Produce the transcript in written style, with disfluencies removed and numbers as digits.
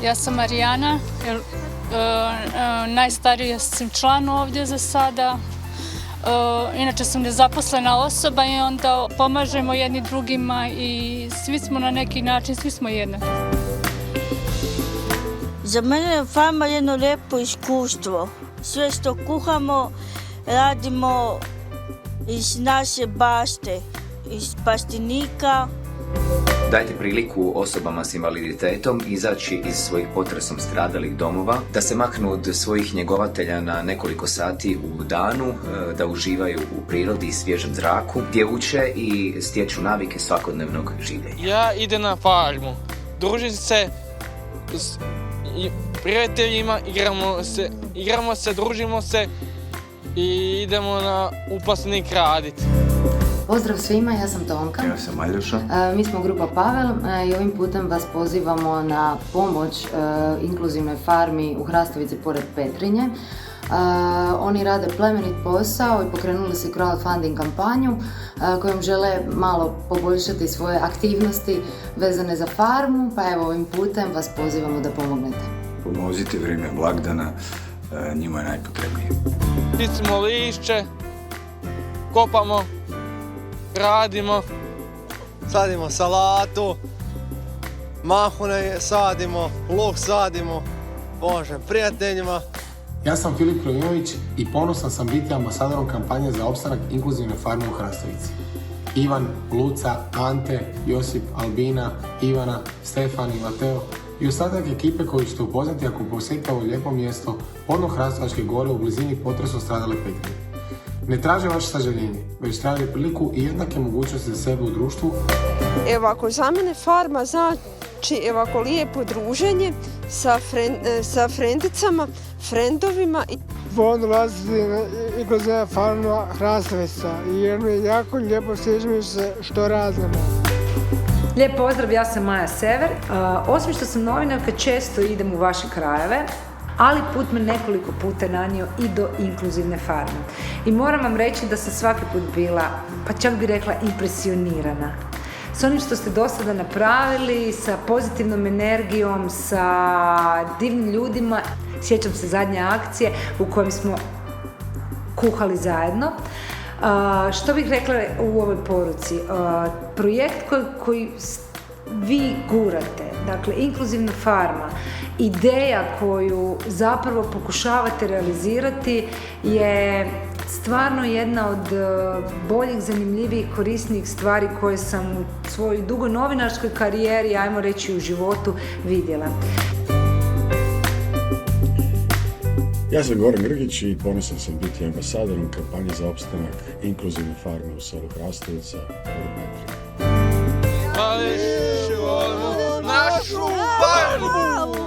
Ja sam Marijana, najstarija sam član ovdje za sada. Inače sam nezaposlena osoba i onda pomažemo jedni drugima i svi smo na neki način, svi smo jednaki. Za mene je farma jedno lijepo iskustvo. Sve što kuhamo radimo iz naše bašte, iz plastenika. Dajte priliku osobama s invaliditetom izaći iz svojih potresom stradalih domova, da se maknu od svojih njegovatelja na nekoliko sati u danu, da uživaju u prirodi i svježem zraku, gdje uče i stječu navike svakodnevnog življenja. Ja idem na farmu, družim se s prijateljima, igramo se, družimo se i idemo u plastenik raditi. Pozdrav svima, ja sam Tonka. Ja sam Aljoša. Mi smo grupa Pavel i ovim putem vas pozivamo na pomoć inkluzivnoj farmi u Hrastovici pored Petrinje. Oni rade plemenit posao i pokrenuli su crowdfunding kampanju kojom žele malo poboljšati svoje aktivnosti vezane za farmu, pa evo ovim putem vas pozivamo da pomognete. Pomozite vrijeme blagdana, njima je najpotrebnije. Čistimo lišće, kopamo, radimo. Sadimo salatu, mahune sadimo, luk sadimo, pomažem prijateljima. Ja sam Filip Krojinović i ponosan sam biti ambasadorom kampanje za opstanak inkluzivne farme u Hrastovici. Ivan, Luca, Ante, Josip, Albina, Ivana, Stefan i Mateo i ostatak ekipe koji ćete upoznati ako posjetite ovo lijepo mjesto podno Hrastovačke gore u blizini potresom stradale Petrinje. Ne traže vaše sažaljenje, već traže priliku i jednake mogućnosti za sebe u društvu. Evo, ako za mene farma znači ovako lijepo druženje sa frendicama, frendovima. Volim dolaziti inkluzivna farma Hrastovica jer mi je jako lijepo sviđa se što radimo. Lijep pozdrav, ja sam Maja Sever. Osim što sam novinarka, često idem u vaše krajeve, ali put me nekoliko puta nanio i do inkluzivne farme. I moram vam reći da sam svaki put bila, pa čak bi rekla, impresionirana. S onim što ste do sada napravili, sa pozitivnom energijom, sa divnim ljudima. Sjećam se zadnje akcije u kojem smo kuhali zajedno. Što bih rekla u ovoj poruci? Projekt koji vi gurate, dakle inkluzivna farma, ideja koju zapravo pokušavate realizirati je stvarno jedna od boljih, zanimljivih, korisnijih stvari koje sam u svojoj dugoj novinarskoj karijeri, ajmo reći u životu, vidjela. Ja sam Goran Grgić i ponosan sam biti ambasadorom kampanje za opstanak inkluzivne farme u selu Hrastovica pored Petrinje. Ali volimo našu farmu!